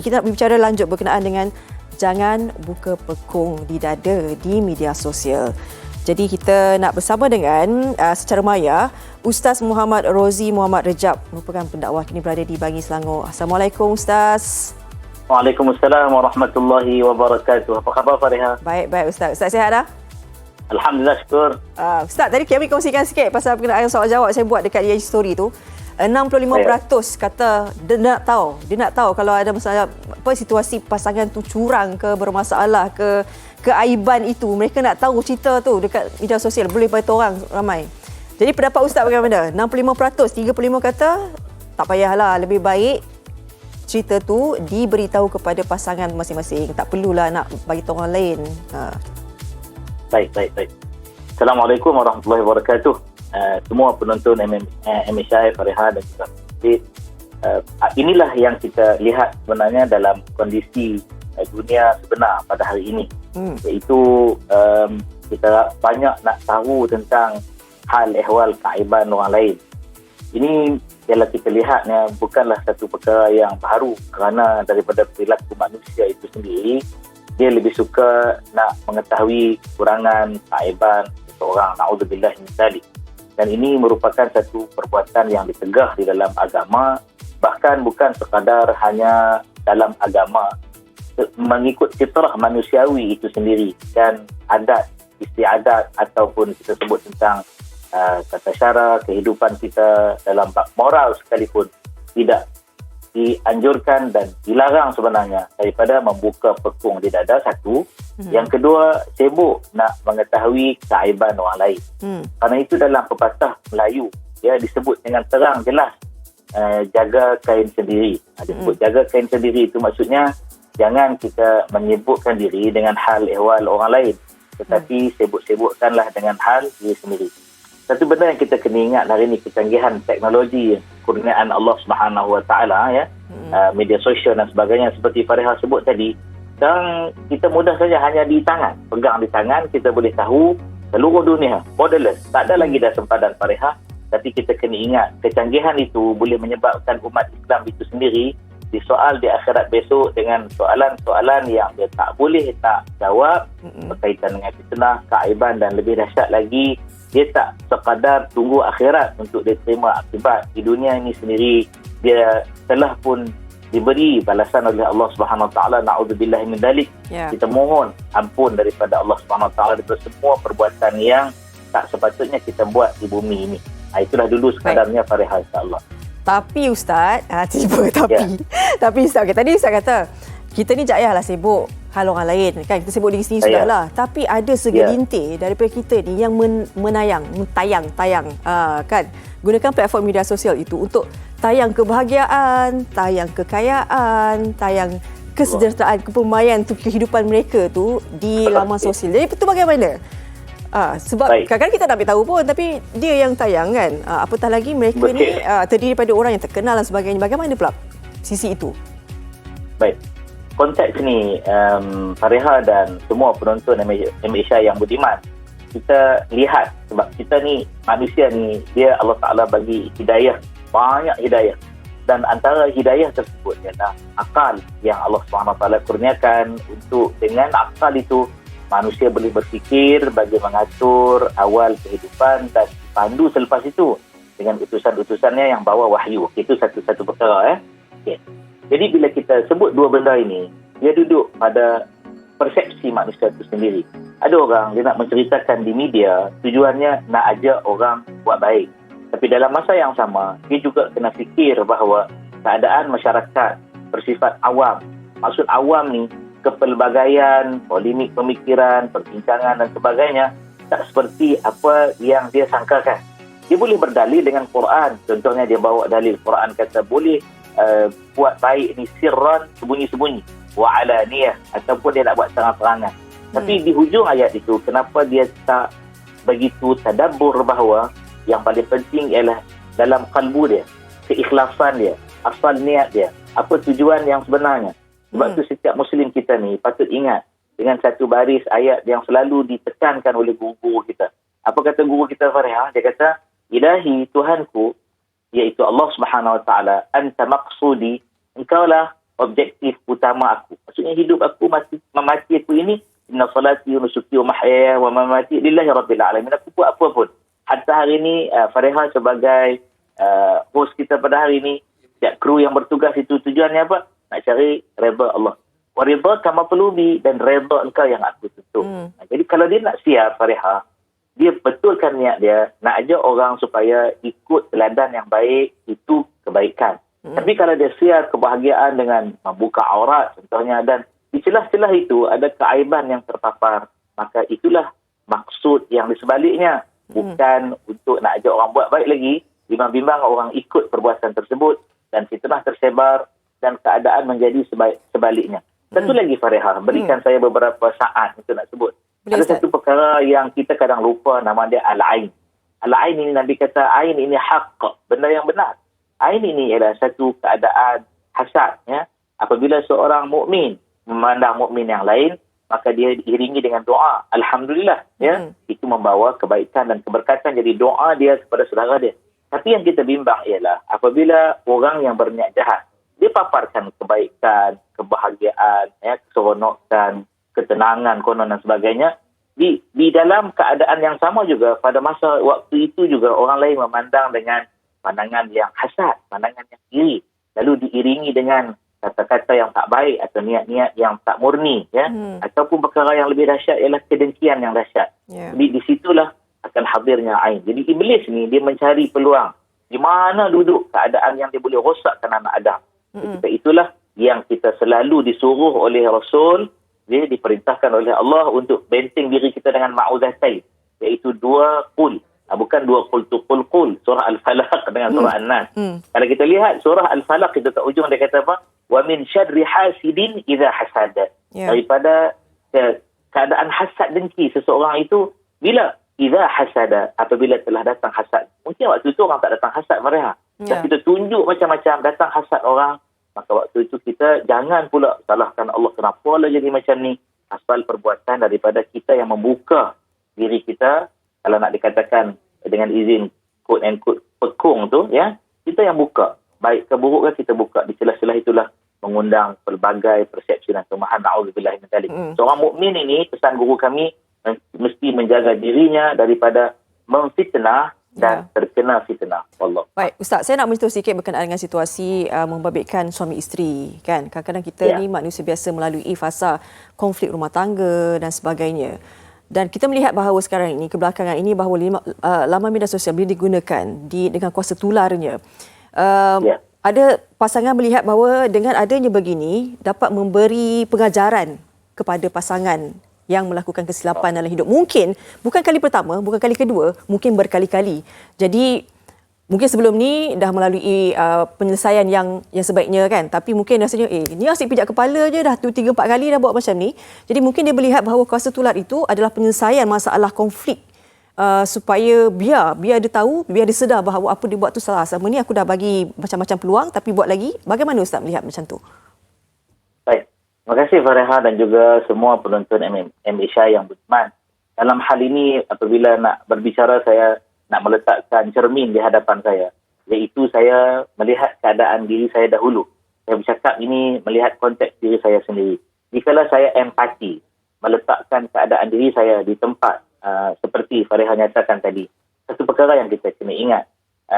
Kita nak berbicara lanjut berkenaan dengan jangan buka pekung di dada di media sosial. Jadi kita nak bersama dengan secara maya Ustaz Muhammad Rozi Muhammad Rejab, merupakan pendakwah kini berada di Bangi, Selangor. Assalamualaikum Ustaz. Waalaikumsalam warahmatullahi wabarakatuh. Apa khabar Fariha? Baik Ustaz. Ustaz sihat dah? Alhamdulillah, syukur. Ustaz, tadi kami kongsikan sikit pasal berkenaan soal jawab saya buat dekat IG story tu. 65% kata dia nak tahu kalau ada masalah apa situasi pasangan tu curang ke bermasalah ke keaiban itu, mereka nak tahu cerita tu dekat media sosial, boleh beritahu orang ramai. Jadi pendapat Ustaz bagaimana? 65%, 35% kata tak payahlah, lebih baik cerita tu diberitahu kepada pasangan masing-masing, tak perlulah nak bagi tahu orang lain. Baik. Assalamualaikum warahmatullahi wabarakatuh. Semua penonton MSI, Fariha dan juga Fit. Inilah yang kita lihat sebenarnya dalam kondisi dunia sebenar pada hari ini. Iaitu kita banyak nak tahu tentang hal ehwal keaiban orang lain. Ini ialah kita lihatnya bukanlah satu perkara yang baru, kerana daripada perilaku manusia itu sendiri, dia lebih suka nak mengetahui kekurangan, keaiban seseorang. Na'udzubillah min dzalik. Dan ini merupakan satu perbuatan yang ditegah di dalam agama, bahkan bukan sekadar hanya dalam agama, mengikut fitrah manusiawi itu sendiri, dan adat, istiadat ataupun kita sebut tentang tata cara kehidupan kita dalam bab moral sekalipun tidak dianjurkan dan dilarang sebenarnya daripada membuka pekung di dada, satu. Yang kedua, sibuk nak mengetahui keaiban orang lain. Kerana itu dalam pepatah Melayu, ya, disebut dengan terang jelas, jaga kain sendiri. Disebut jaga kain sendiri itu maksudnya jangan kita menyibukkan diri dengan hal ehwal orang lain, tetapi sibuk-sibukkanlah dengan hal diri sendiri. Satu benda yang kita kena ingat hari ini, kecanggihan teknologi, kurniaan Allah Subhanahu Wa Taala, ya, media sosial dan sebagainya, seperti Fariha sebut tadi, dan kita mudah saja hanya di tangan, pegang di tangan, kita boleh tahu seluruh dunia, borderless, tak ada lagi dah sempadan Fariha. Tapi kita kena ingat, kecanggihan itu boleh menyebabkan umat Islam itu sendiri disoal di akhirat besok dengan soalan-soalan yang dia tak boleh tak jawab, berkaitan dengan fitnah, keaiban, dan lebih dahsyat lagi, dia tak sekadar tunggu akhirat untuk dia terima akibat. Di dunia ini sendiri dia telah pun diberi balasan oleh Allah Subhanahu Wa Taala. Na'udzubillah min dzalik. Kita mohon ampun daripada Allah Subhanahu Wa Taala daripada semua perbuatan yang tak sepatutnya kita buat di bumi ini. Itulah dulu sekadarnya Fariha, insya-Allah. Tapi Ustaz, tapi Ustaz, tadi Ustaz kata kita ni tak payahlah sibuk hal orang lain, kan, kita sibuk diri sendiri sudahlah. Tapi ada segelintir daripada kita ni yang tayang, kan, gunakan platform media sosial itu untuk tayang kebahagiaan, tayang kekayaan, tayang kesejahteraan, kepemaian tu, kehidupan mereka tu di laman sosial. Jadi itu bagaimana? Sebab kadang-kadang kita tak tahu pun, tapi dia yang tayang, kan. Apatah lagi mereka ni terdiri daripada orang yang terkenal dan sebagainya. Bagaimana pula sisi itu? Baik. Konteks ni, Fariha dan semua penonton MSI yang budiman, kita lihat, sebab kita ni, manusia ni, dia Allah Ta'ala bagi hidayah, banyak hidayah. Dan antara hidayah tersebut ialah akal yang Allah SWT kurniakan, untuk dengan akal itu manusia boleh berfikir bagi mengatur awal kehidupan dan pandu selepas itu dengan utusan-utusannya yang bawa wahyu. Itu satu perkara. Jadi bila kita sebut dua benda ini, dia duduk pada persepsi manusia itu sendiri. Ada orang dia nak menceritakan di media, tujuannya nak ajak orang buat baik. Tapi dalam masa yang sama, dia juga kena fikir bahawa keadaan masyarakat bersifat awam. Maksud awam ni, kepelbagaian, polemik pemikiran, perbincangan dan sebagainya tak seperti apa yang dia sangkakan. Dia boleh berdalil dengan Quran. Contohnya dia bawa dalil Quran, kata boleh buat baik ni sirran, sembunyi-sembunyi, wa alaniyah, ataupun dia nak buat terang-terangan. Tapi di hujung ayat itu, kenapa dia tak begitu tadabbur bahawa yang paling penting ialah dalam kalbu dia, keikhlasan dia, asal niat dia, apa tujuan yang sebenarnya. Sebab tu setiap Muslim kita ni patut ingat dengan satu baris ayat yang selalu ditekankan oleh guru-guru kita. Apa kata guru kita Fariha? Dia kata, Ilahi, Tuhanku, iaitu Allah Subhanahu Wa Taala, anta maqsudi, engkaulah objektif utama aku. Maksudnya hidup aku, mati aku ini, inna salati wa nusuki wa mahyaya wa mamati lillahi rabbil alamin. Aku buat apa pun. Hatta hari ini Fareha sebagai host kita pada hari ini, kru yang bertugas itu tujuannya apa? Nak cari redha Allah. Wa ridha kama pelubi, dan redha engkau yang aku tuntut. Jadi kalau dia nak siap Fareha, dia betulkan niat dia nak ajak orang supaya ikut teladan yang baik, itu kebaikan. Tapi kalau dia siar kebahagiaan dengan membuka aurat contohnya, dan di celah-celah itu ada keaiban yang terpapar, maka itulah maksud yang di sebaliknya. Bukan untuk nak ajak orang buat baik lagi, bimbang-bimbang orang ikut perbuatan tersebut dan fitnah tersebar dan keadaan menjadi sebaliknya. Satu lagi Fareha, berikan saya beberapa saat untuk nak sebut. Boleh, Ada Ustaz. satu perkara yang kita kadang lupa, nama dia Al-Ain. Al-Ain ini Nabi kata, Ain ini haqq, benda yang benar. Ain ini ialah satu keadaan hasad. Ya? Apabila seorang mukmin memandang mukmin yang lain, maka dia diiringi dengan doa. Alhamdulillah. Ya? Itu membawa kebaikan dan keberkatan. Jadi doa dia kepada saudara dia. Tapi yang kita bimbang ialah apabila orang yang berniat jahat, dia paparkan kebaikan, kebahagiaan, ya, keseronokan, ketenangan, konon dan sebagainya. Di dalam keadaan yang sama juga, pada masa waktu itu juga orang lain memandang dengan pandangan yang hasad, pandangan yang iri. Lalu diiringi dengan kata-kata yang tak baik atau niat-niat yang tak murni. Ya? Ataupun perkara yang lebih dahsyat ialah kedengkian yang dahsyat. Jadi di situlah akan hadirnya Ain. Jadi Iblis ni dia mencari peluang. Di mana duduk keadaan yang dia boleh rosakkan anak Adam. Ketika itulah yang kita selalu disuruh oleh Rasul, dia diperintahkan oleh Allah untuk benteng diri kita dengan ma'uzatain, iaitu 2 qul. Bukan 2 qul tu qul. Surah Al-Falaq dengan surah An-Nas. Kalau kita lihat surah Al-Falaq, kita kat ujung dia kata apa? Wa min syarri hasidin idza hasada. Daripada keadaan hasad dengki seseorang itu bila idza hasada, apabila telah datang hasad. Mungkin waktu itu orang tak datang hasad mereka. Dan kita tunjuk macam-macam datang hasad orang, maka waktu itu kita jangan pula salahkan Allah, kenapa lah jadi macam ni. Asal perbuatan daripada kita yang membuka diri kita, kalau nak dikatakan dengan izin quote and quote pekung tu, ya, kita yang buka. Baik ke buruk ke kita buka. Di celah-celah itulah mengundang pelbagai persepsi dan kelemahan. Na'udzubillah min dzalik. Seorang mukmin ini, pesan guru kami, mesti menjaga dirinya daripada memfitnah dan terkena fitnah. Allah. Baik, Ustaz, saya nak menyentuh sikit berkenaan dengan situasi membabitkan suami isteri, kan? Kadang-kadang kita ni manusia biasa melalui fasa konflik rumah tangga dan sebagainya. Dan kita melihat bahawa sekarang ini, kebelakangan ini, bahawa laman media sosial boleh digunakan dengan kuasa tularnya. Ada pasangan melihat bahawa dengan adanya begini dapat memberi pengajaran kepada pasangan yang melakukan kesilapan dalam hidup. Mungkin bukan kali pertama, bukan kali kedua, mungkin berkali-kali. Jadi mungkin sebelum ni dah melalui penyelesaian yang sebaiknya, kan. Tapi mungkin rasanya ni asyik pijak kepala je dah 3-4 kali dah buat macam ni. Jadi mungkin dia melihat bahawa kuasa tular itu adalah penyelesaian masalah konflik. Supaya biar dia tahu, biar dia sedar bahawa apa dia buat tu salah. Selama ni aku dah bagi macam-macam peluang tapi buat lagi. Bagaimana Ustaz melihat macam tu? Baik. Terima kasih Fareha dan juga semua penonton Asia yang beriman. Dalam hal ini apabila nak berbicara, saya nak meletakkan cermin di hadapan saya. Iaitu saya melihat keadaan diri saya dahulu. Saya bercakap ini melihat konteks diri saya sendiri. Jikalau saya empati, meletakkan keadaan diri saya di tempat seperti Fareha nyatakan tadi. Satu perkara yang kita kena ingat.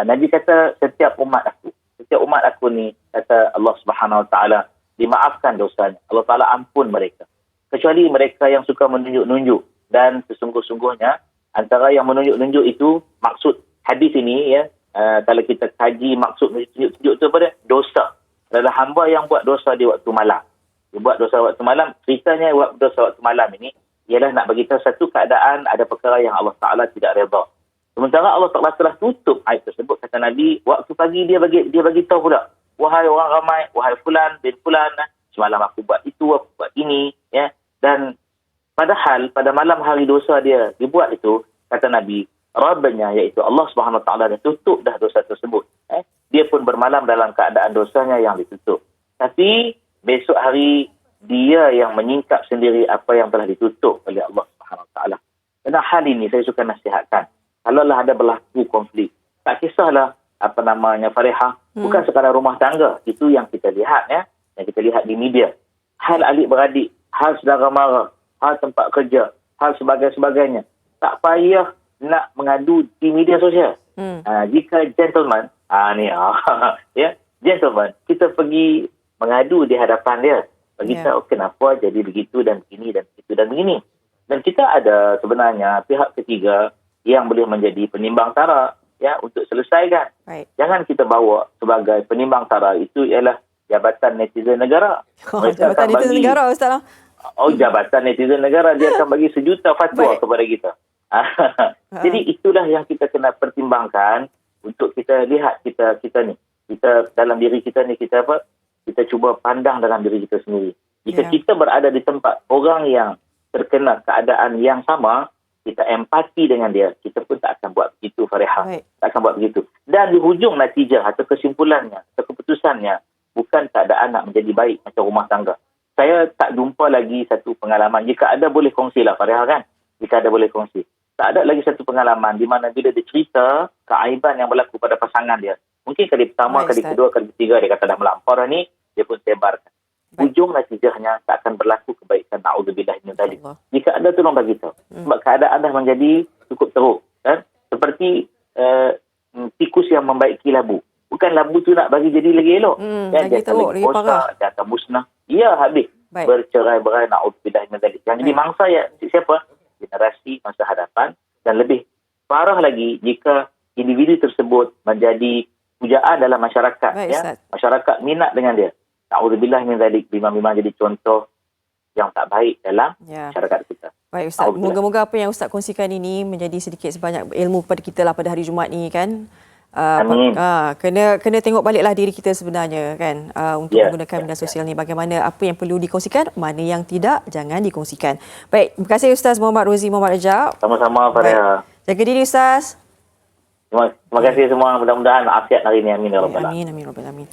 Nabi kata setiap umat aku ni, kata Allah Subhanahu Wa Taala, dimaafkan dosanya. Allah Ta'ala ampun mereka. Kecuali mereka yang suka menunjuk-nunjuk. Dan sesungguh-sungguhnya, antara yang menunjuk-nunjuk itu, maksud hadis ini, ya, kalau kita kaji maksud menunjuk-nunjuk itu pada dosa. Adalah hamba yang buat dosa di waktu malam. Dia buat dosa waktu malam. Ceritanya buat dosa waktu malam ini, ialah nak beritahu satu keadaan, ada perkara yang Allah Ta'ala tidak redha. Sementara Allah Ta'ala telah tutup ayat tersebut, kata Nabi, waktu pagi dia bagi tahu pula. Wahai orang ramai, wahai fulan bin fulan, semalam aku buat itu, aku buat ini, ya. Dan padahal pada malam hari dosa dia dibuat itu, kata Nabi, Rabbnya, iaitu Allah Subhanahu Wa Taala, dah tutup dah dosa tersebut. Dia pun bermalam dalam keadaan dosanya yang ditutup. Tapi besok hari dia yang menyingkap sendiri apa yang telah ditutup oleh Allah Subhanahu Wa Taala. Dan hal ini saya suka nasihatkan. Kalaulah ada berlaku konflik, tak kisahlah apa namanya Fareha, bukan sekadar rumah tangga, itu yang kita lihat, ya. yang kita lihat di media, hal adik-beradik, hal saudara mara, hal tempat kerja, hal sebagainya, tak payah nak mengadu di media sosial. Jika gentleman, ya, gentleman, kita pergi mengadu di hadapan dia. Beritahu kenapa jadi begitu dan begini dan begitu dan begini. Dan kita ada sebenarnya pihak ketiga yang boleh menjadi penimbang tara ya untuk selesaikan. Baik. Jangan kita bawa sebagai penimbang tara itu ialah Jabatan Netizen Negara. Jabatan Netizen Negara, Ustaz. Jabatan Netizen Negara, dia akan bagi sejuta fatwa kepada kita. Jadi itulah yang kita kena pertimbangkan untuk kita lihat kita ni. Kita dalam diri kita ni, kita apa? Kita cuba pandang dalam diri kita sendiri. Jika kita berada di tempat orang yang terkena keadaan yang sama, kita empati dengan dia, kita pun tak akan buat begitu, Farihah. Tak akan buat begitu. Dan di hujung natijah atau kesimpulannya, atau keputusannya, bukan keadaan nak menjadi baik macam rumah tangga. Saya tak jumpa lagi satu pengalaman. Jika ada, boleh kongsilah, Farihah, kan? Jika ada, boleh kongsi. Tak ada lagi satu pengalaman di mana bila dia cerita keaiban yang berlaku pada pasangan dia. Mungkin kali pertama, kali kedua, kali ketiga, dia kata dah melampau dah ni, dia pun sebarkan. Ujung natijahnya tak akan berlaku kebaikan. Na'udzubillah min dzalik. Jika ada, tolong bagi tahu. Sebab keadaan dah menjadi cukup teruk. Kan? Seperti tikus yang membaiki labu. Bukan labu tu nak bagi jadi lagi elok. Lagi teruk, lagi parah. Dia akan musnah. Ya, habis. Bercerai-berai. Na'udzubillah min dzalik. Yang jadi mangsa siapa? Generasi masa hadapan. Dan lebih parah lagi jika individu tersebut menjadi pujaan dalam masyarakat. Masyarakat minat dengan dia. Na'udzubillah min dzalik, memang jadi contoh yang tak baik dalam masyarakat kita. Baik, Ustaz. Moga-moga apa yang Ustaz kongsikan ini menjadi sedikit sebanyak ilmu kepada kita lah pada hari Jumaat ni, kan. Amin. Kena tengok baliklah diri kita sebenarnya, kan, untuk menggunakan media sosial ni. Bagaimana apa yang perlu dikongsikan, mana yang tidak, jangan dikongsikan. Baik, terima kasih Ustaz Muhammad Rozi Muhammad Rajab. Sama-sama, Farihah. Jaga diri, Ustaz. Terima kasih semua. Mudah-mudahan afiat hari ini. Amin ya rabbal alamin. Amin.